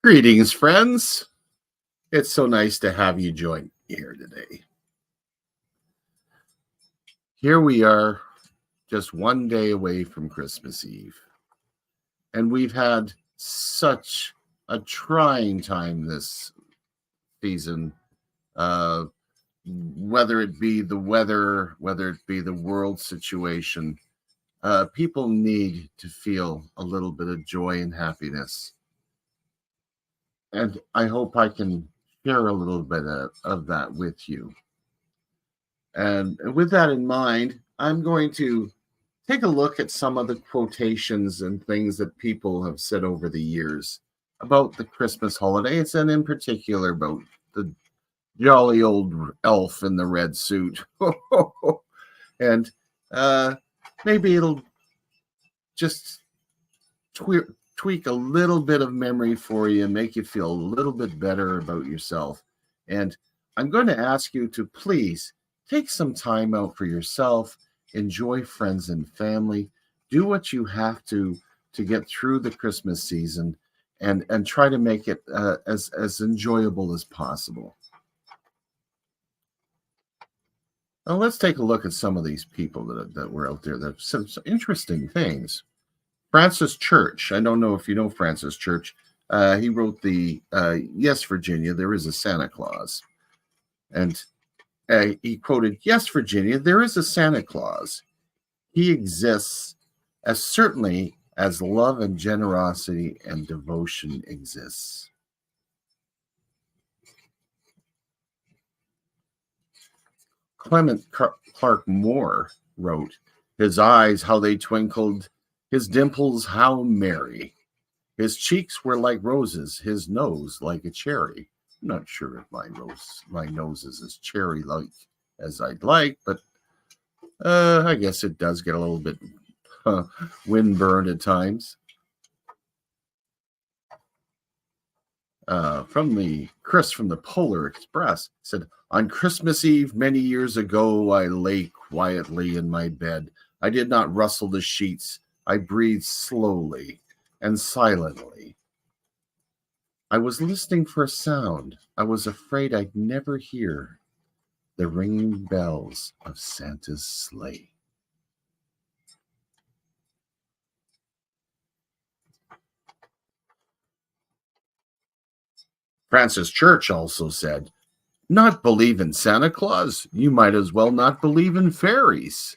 Greetings, friends. It's so nice to have you join me here today. Here we are, just one day away from Christmas Eve. And we've had such a trying time this season, uh, whether it be the weather, whether it be the world situation. People need to feel a little bit of joy and happiness. And I hope I can share a little bit of that with you. And with that in mind, I'm going to take a look at some of the quotations and things that people have said over the years about the Christmas holidays, and in particular about the jolly old elf in the red suit. And uh, maybe it'll just tweak a little bit of memory for you, make you feel a little bit better about yourself. And I'm going to ask you to please take some time out for yourself, enjoy friends and family, do what you have to get through the Christmas season, and try to make it as enjoyable as possible. Now let's take a look at some of these people that were out there that said some interesting things. Francis Church. I don't know if you know Francis Church. He wrote the Yes, Virginia, there is a Santa Claus. And he quoted, Yes, Virginia, there is a Santa Claus. He exists as certainly as love and generosity and devotion exists. Clement Clark Moore wrote, His eyes, how they twinkled, his dimples, how merry. His cheeks were like roses, his nose like a cherry. I'm not sure if my nose is as cherry-like as I'd like, but I guess it does get a little bit windburned at times. Chris from the Polar Express said, On Christmas Eve many years ago, I lay quietly in my bed. I did not rustle the sheets. I breathed slowly and silently. I was listening for a sound. I was afraid I'd never hear the ringing bells of Santa's sleigh. Francis Church also said, Not believe in Santa Claus. You might as well not believe in fairies.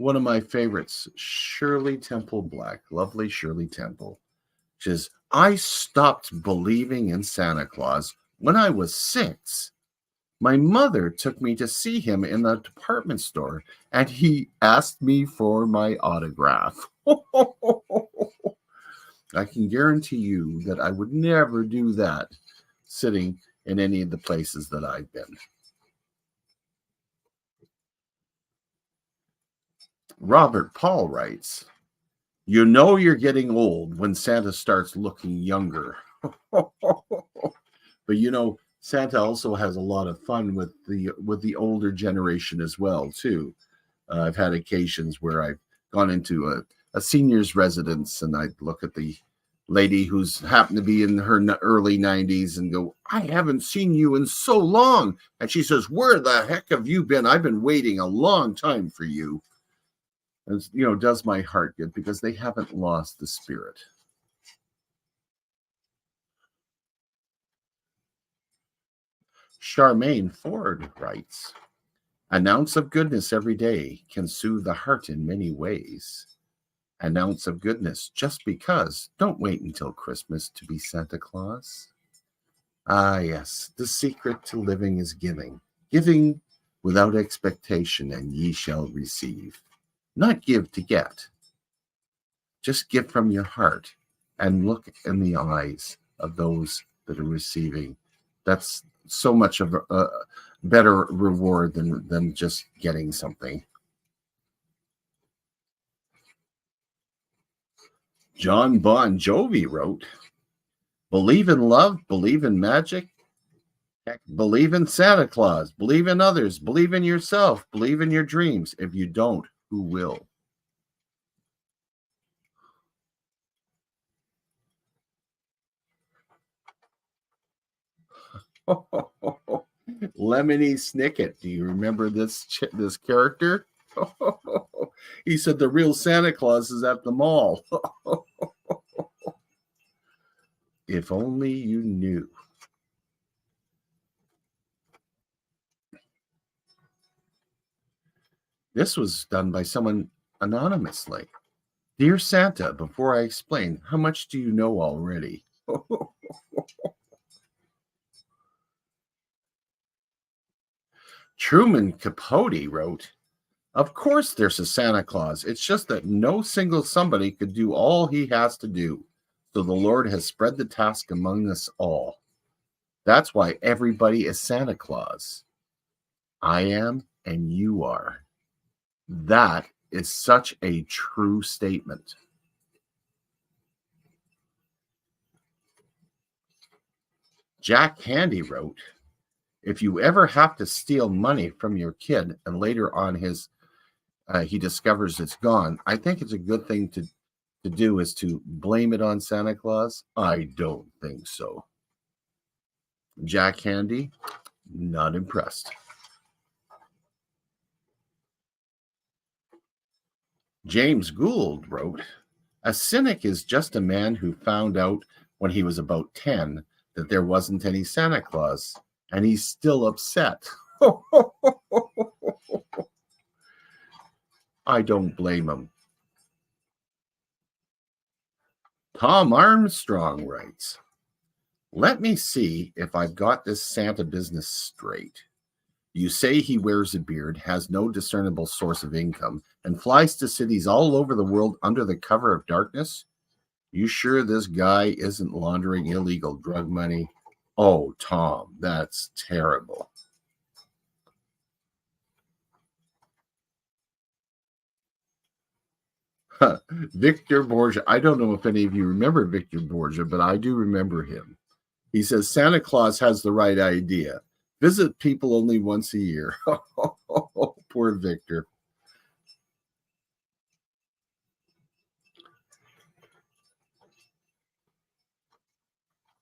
One of my favorites, Shirley Temple Black, lovely Shirley Temple, says, I stopped believing in Santa Claus when I was 6. My mother took me to see him in the department store, and he asked me for my autograph. I can guarantee you that I would never do that sitting in any of the places that I've been. Robert Paul writes, You know you're getting old when Santa starts looking younger. But Santa also has a lot of fun with the older generation as well too. I've had occasions where I've gone into a senior's residence and I look at the lady who's happened to be in her early 90s and go, I haven't seen you in so long. And she says, Where the heck have you been? I've been waiting a long time for you. And, does my heart good because they haven't lost the spirit. Charmaine Ford writes, An ounce of goodness every day can soothe the heart in many ways. An ounce of goodness just because. Don't wait until Christmas to be Santa Claus. Ah, yes, the secret to living is giving. Giving without expectation, and ye shall receive. Not give to get. Just give from your heart and look in the eyes of those that are receiving. That's so much of a better reward than just getting something. John Bon Jovi wrote, Believe in love, believe in magic, believe in Santa Claus, believe in others, believe in yourself, believe in your dreams. If you don't, who will? Lemony Snicket. Do you remember this character? He said the real Santa Claus is at the mall. If only you knew. This was done by someone anonymously. Dear Santa, before I explain, how much do you know already? Truman Capote wrote, of course there's a Santa Claus. It's just that no single somebody could do all he has to do. So the Lord has spread the task among us all. That's why everybody is Santa Claus. I am and you are. That is such a true statement. Jack Handy wrote, if you ever have to steal money from your kid and later on he discovers it's gone, I think it's a good thing to do is to blame it on Santa Claus. I don't think so. Jack Handy, not impressed. James Gould wrote, a cynic is just a man who found out when he was about 10 that there wasn't any Santa Claus, and he's still upset. I don't blame him. Tom Armstrong writes, let me see if I've got this Santa business straight. You say he wears a beard, has no discernible source of income, and flies to cities all over the world under the cover of darkness? You sure this guy isn't laundering illegal drug money? Oh, Tom, that's terrible. Victor Borgia. I don't know if any of you remember Victor Borgia, but I do remember him. He says Santa Claus has the right idea. Visit people only once a year. Poor Victor.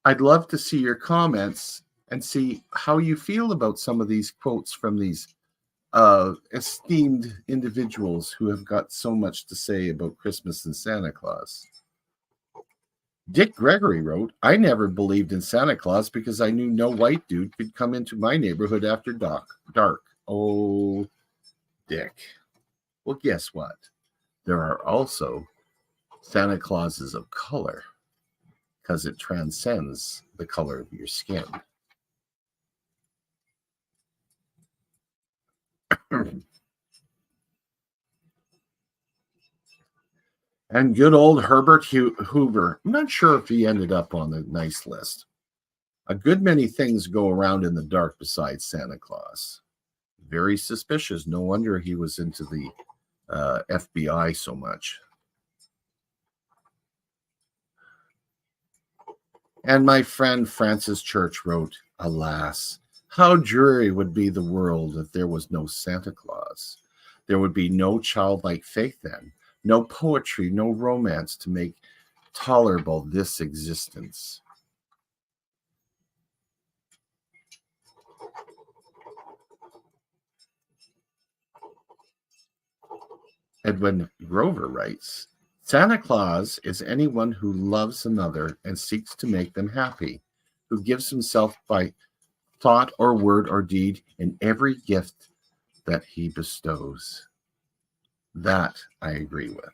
I'd love to see your comments and see how you feel about some of these quotes from these esteemed individuals who have got so much to say about Christmas and Santa Claus. Dick Gregory wrote, I never believed in Santa Claus because I knew no white dude could come into my neighborhood after dark. Oh, Dick. Well, guess what? There are also Santa Clauses of color because it transcends the color of your skin. And good old Herbert Hoover. I'm not sure if he ended up on the nice list. A good many things go around in the dark besides Santa Claus. Very suspicious. No wonder he was into the FBI so much. And my friend Francis Church wrote, alas, how dreary would be the world if there was no Santa Claus. There would be no childlike faith then, no poetry, no romance to make tolerable this existence. Edwin Grover writes, Santa Claus is anyone who loves another and seeks to make them happy, who gives himself by thought or word or deed in every gift that he bestows. That I agree with.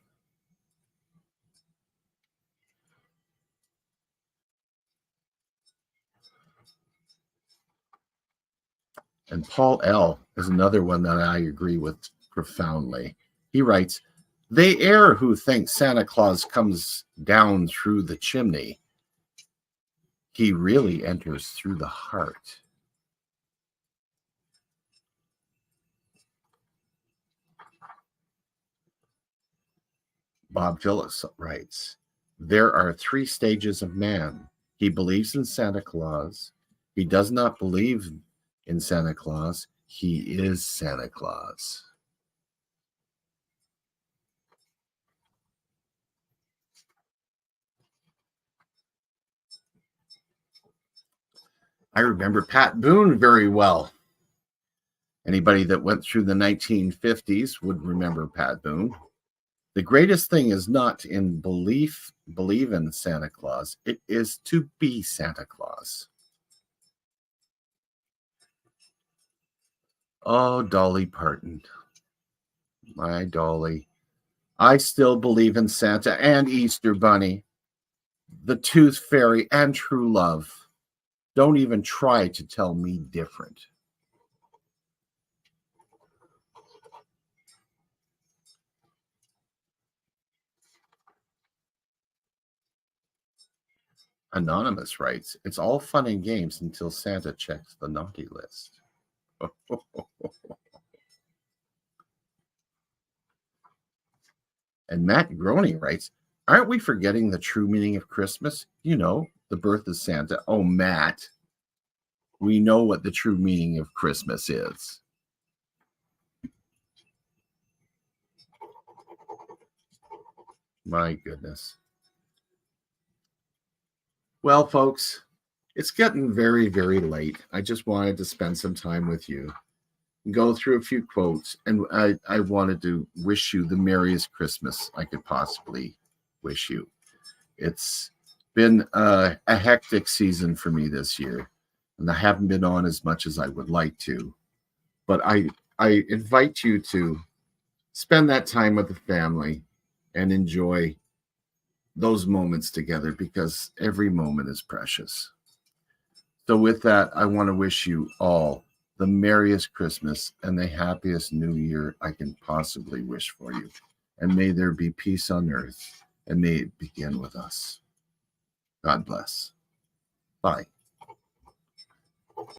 And Paul L. is another one that I agree with profoundly. He writes, they err who think Santa Claus comes down through the chimney. He really enters through the heart. Bob Phillips writes, there are 3 stages of man. He believes in Santa Claus. He does not believe in Santa Claus. He is Santa Claus. I remember Pat Boone very well. Anybody that went through the 1950s would remember Pat Boone. The greatest thing is not in believe in Santa Claus. It is to be Santa Claus. Oh, Dolly Parton. My Dolly. I still believe in Santa and Easter Bunny, the Tooth Fairy, and true love. Don't even try to tell me different. Anonymous writes, it's all fun and games until Santa checks the naughty list. And Matt Groney writes, aren't we forgetting the true meaning of Christmas? You know, the birth of Santa. Oh, Matt, we know what the true meaning of Christmas is. My goodness. Well, folks, it's getting very, very late. I just wanted to spend some time with you, go through a few quotes, and I wanted to wish you the merriest Christmas I could possibly wish you. It's been a hectic season for me this year, and I haven't been on as much as I would like to. But I invite you to spend that time with the family and enjoy those moments together, because every moment is precious. So with that, I want to wish you all the merriest Christmas and the happiest new year I can possibly wish for you. And may there be peace on earth, and may it begin with us. God bless. Bye.